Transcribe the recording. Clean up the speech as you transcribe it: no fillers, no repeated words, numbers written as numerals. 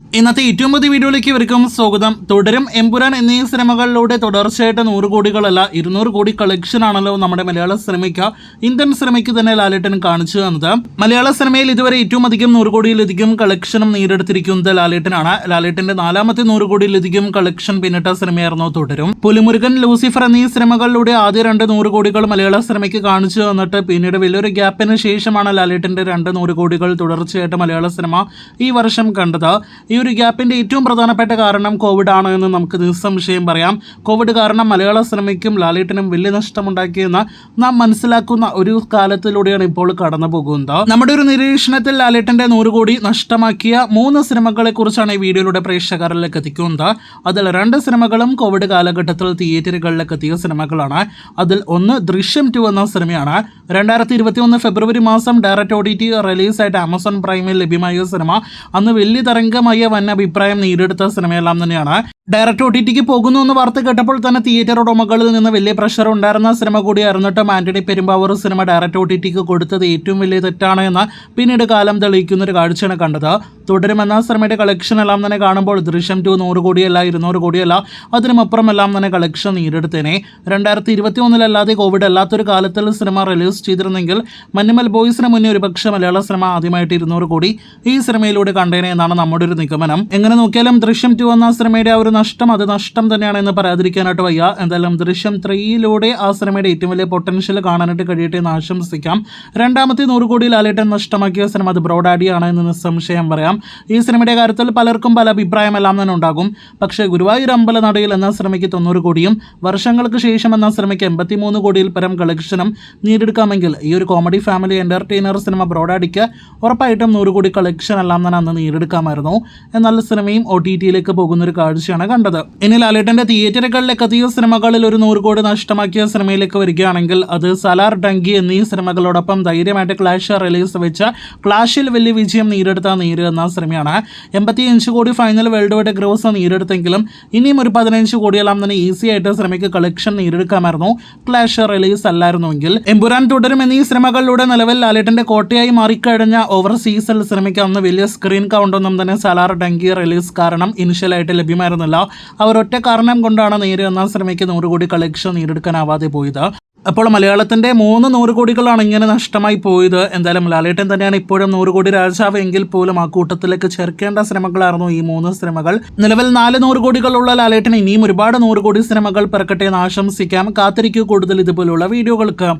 ഇന്നത്തെ ഏറ്റവും പുതിയ വീഡിയോയിലേക്ക് ഇവർക്കും സ്വാഗതം. തുടരും, എമ്പുരാൻ എന്നീ സിനിമകളിലൂടെ തുടർച്ചയായിട്ട് 100 കോടികളല്ല 200 കോടി കളക്ഷൻ ആണല്ലോ നമ്മുടെ മലയാള സിനിമയ്ക്ക്, ഇന്ത്യൻ സിനിമയ്ക്ക് തന്നെ ലാലേട്ടൻ കാണിച്ചു തന്നത്. മലയാള സിനിമയിൽ ഇതുവരെ ഏറ്റവും അധികം 100 കോടിയിലധികം കളക്ഷനും നേടിയെടുത്തിരിക്കുന്നത് ലാലേട്ടനാണ്. ലാലേട്ടന്റെ 4ാമത്തെ 100 കോടിയിലധികം കളക്ഷൻ പിന്നിട്ട സിനിമയായിരുന്നു തുടരും. പുലിമുരുകൻ, ലൂസിഫർ എന്നീ സിനിമകളിലൂടെ ആദ്യ 2 100 കോടികൾ മലയാള സിനിമയ്ക്ക് കാണിച്ചു തന്നിട്ട് പിന്നീട് വലിയൊരു ഗ്യാപ്പിന് ശേഷമാണ് ലാലേട്ടന്റെ 2 100 കോടികൾ തുടർച്ചയായിട്ട് മലയാള സിനിമ ഈ വർഷം കണ്ടത്. ഈ ഒരു ഗ്യാപ്പിന്റെ ഏറ്റവും പ്രധാനപ്പെട്ട കാരണം കോവിഡ് ആണ് എന്ന് നമുക്ക് നിസ്സംശയം പറയാം. കോവിഡ് കാരണം മലയാള സിനിമയ്ക്കും ലാലേട്ടനും വലിയ നഷ്ടമുണ്ടാക്കിയെന്ന് നാം മനസ്സിലാക്കുന്ന ഒരു കാലത്തിലൂടെയാണ് ഇപ്പോൾ കടന്നു പോകുന്നത്. നമ്മുടെ ഒരു നിരീക്ഷണത്തിൽ ലാലേട്ടന്റെ 100 കോടി നഷ്ടമാക്കിയ 3 സിനിമകളെ കുറിച്ചാണ് ഈ വീഡിയോയിലൂടെ പ്രേക്ഷകരിലേക്ക് എത്തിക്കുന്നത്. അതിൽ 2 സിനിമകളും കോവിഡ് കാലഘട്ടത്തിൽ തിയേറ്ററുകളിലേക്ക് എത്തിയ സിനിമകളാണ്. അതിൽ ഒന്ന് ദൃശ്യം 2 എന്ന സിനിമയാണ്. 2021 ഫെബ്രുവരി മാസം ഡയറക്റ്റ് OTT റിലീസായിട്ട് ആമസോൺ പ്രൈമിൽ ലഭ്യമായ സിനിമ അന്ന് വലിയ തരംഗമായ വൻ അഭിപ്രായം നേടിയെടുത്ത സിനിമയെല്ലാം തന്നെയാണ്. ഡയറക്റ്റ് OTTക്ക് പോകുന്നു എന്ന് വാർത്ത കേട്ടപ്പോൾ തന്നെ തിയേറ്റർ ഉടമകളിൽ നിന്ന് വലിയ പ്രഷർ ഉണ്ടായിരുന്ന സിനിമ കൂടിയായിരുന്നിട്ടും ആന്റണി പെരുമ്പാവൂർ സിനിമ ഡയറക്റ്റ് OTTക്ക് കൊടുത്തത് ഏറ്റവും വലിയ തെറ്റാണ് എന്ന് പിന്നീട് കാലം തെളിയിക്കുന്ന ഒരു കാഴ്ചയാണ് കണ്ടത്. തുടരുമെന്ന സിനിമയുടെ കളക്ഷൻ എല്ലാം തന്നെ കാണുമ്പോൾ ദൃശ്യം 2 100 കോടിയല്ല 200 കോടിയല്ല അതിനുമപ്പുറം എല്ലാം തന്നെ കളക്ഷൻ നേടിയെടുത്തേനെ. 2021 കോവിഡ് അല്ലാത്തൊരു കാലത്തിൽ സിനിമ റിലീസ് ചെയ്തിരുന്നെങ്കിൽ മഞ്ഞുമൽ ബോയ്സിന് മുന്നേ ഒരുപക്ഷെ മലയാള സിനിമ ആദ്യമായിട്ട് 200 കോടി ഈ സിനിമയിലൂടെ കണ്ടേനെ എന്നാണ് നമ്മുടെ ഒരു നിഗമനം. എങ്ങനെ നോക്കിയാലും ദൃശ്യം 2 എന്ന സിനിമയുടെ ആ ഒരു നഷ്ടം അത് നഷ്ടം തന്നെയാണ് എന്ന് പറയാതിരിക്കാനായിട്ട് വയ്യ. എന്തായാലും ദൃശ്യം 3യിലൂടെ ആ സിനിമയുടെ ഏറ്റവും വലിയ പൊട്ടൻഷ്യൽ കാണാനായിട്ട് കഴിയട്ടെ എന്ന് ആശംസിക്കാം. 2ാമത്തെ 100 കോടി ലാലേട്ടൻ നഷ്ടമാക്കിയ സിനിമ അത് ബ്രോഡാഡിയാണ് എന്ന് നിസ്സംശയം പറയാം. ഈ സിനിമയുടെ കാര്യത്തിൽ പലർക്കും പല അഭിപ്രായമെല്ലാം തന്നെ ഉണ്ടാകും. പക്ഷേ ഗുരുവായൂർ അമ്പലനടയിൽ എന്ന സിനിമയ്ക്ക് 90 കോടിയും വർഷങ്ങൾക്ക് ശേഷം എന്ന സിനിമയ്ക്ക് 83 കോടിയിൽ പരം കളക്ഷനും നേടിയെടുക്കാമെങ്കിൽ ഈ ഒരു കോമഡി ഫാമിലി എന്റർടൈനർ സിനിമ ബ്രോഡാഡിക്ക് ഉറപ്പായിട്ടും 100 കോടി കളക്ഷൻ എല്ലാം തന്നെ അന്ന് നേടിയെടുക്കാമായിരുന്നു. എന്നാൽ സിനിമയും OTTയിലേക്ക് പോകുന്ന ഒരു കാഴ്ചയാണ് കണ്ടത്. ഇനി ലാലേട്ടന്റെ തിയേറ്ററുകളിലേക്ക് എത്തിയ സിനിമകളിൽ ഒരു 100 കോടി നഷ്ടമാക്കിയ സിനിമയിലേക്ക് വരികയാണെങ്കിൽ അത് സലാർ, ഡങ്കി എന്നീ സിനിമകളോടൊപ്പം ധൈര്യമായിട്ട് ക്ലാഷ് റിലീസ് വെച്ച ക്ലാഷിൽ വലിയ വിജയം നേടിയെടുത്ത നേര് എന്ന സിനിമയാണ്. 85 കോടി ഫൈനൽ വേൾഡ് വൈഡ് ഗ്രോസ് നേടിയെടുത്തെങ്കിലും ഇനിയും ഒരു 15 കോടിയെല്ലാം തന്നെ ഈസി ആയിട്ട് സിനിമയ്ക്ക് കളക്ഷൻ നേടിയെടുക്കാമായിരുന്നു ക്ലാഷ് റിലീസ് അല്ലായിരുന്നുവെങ്കിൽ. എമ്പുരാൻ, തുടരും എന്നീ സിനിമകളിലൂടെ നിലവിൽ ലാലേട്ടന്റെ കോട്ടയായി മാറിക്കഴിഞ്ഞ ഓവർസീസിൽ സിനിമയ്ക്ക് അന്ന് വലിയ സ്ക്രീൻ കൗണ്ടൊന്നും തന്നെ സലാർ, ഡങ്കി റിലീസ് കാരണം ഇനിഷ്യലായിട്ട് ലഭ്യമായിരുന്നില്ല. അവർ ഒറ്റ കാരണം കൊണ്ടാണ് നേര് എന്ന സിനിമയ്ക്ക് 100 കോടി കളക്ഷൻ നേടിയെടുക്കാനാവാതെ പോയത്. അപ്പോൾ മലയാളത്തിന്റെ 3 100 കോടികളാണ് ഇങ്ങനെ നഷ്ടമായി പോയത്. എന്തായാലും ലാലേട്ടൻ തന്നെയാണ് ഇപ്പോഴും 100 കോടി രാജാവ് എങ്കിൽ പോലും ആ കൂട്ടത്തിലേക്ക് ചേർക്കേണ്ട സിനിമകളായിരുന്നു ഈ 3 സിനിമകൾ. നിലവിൽ 4 100 കോടികളുള്ള ലാലേട്ടൻ ഇനിയും ഒരുപാട് 100 കോടി സിനിമകൾ പിറക്കട്ടെ എന്ന് ആശംസിക്കാം. കാത്തിരിക്കൂ കൂടുതൽ ഇതുപോലുള്ള വീഡിയോകൾക്ക്.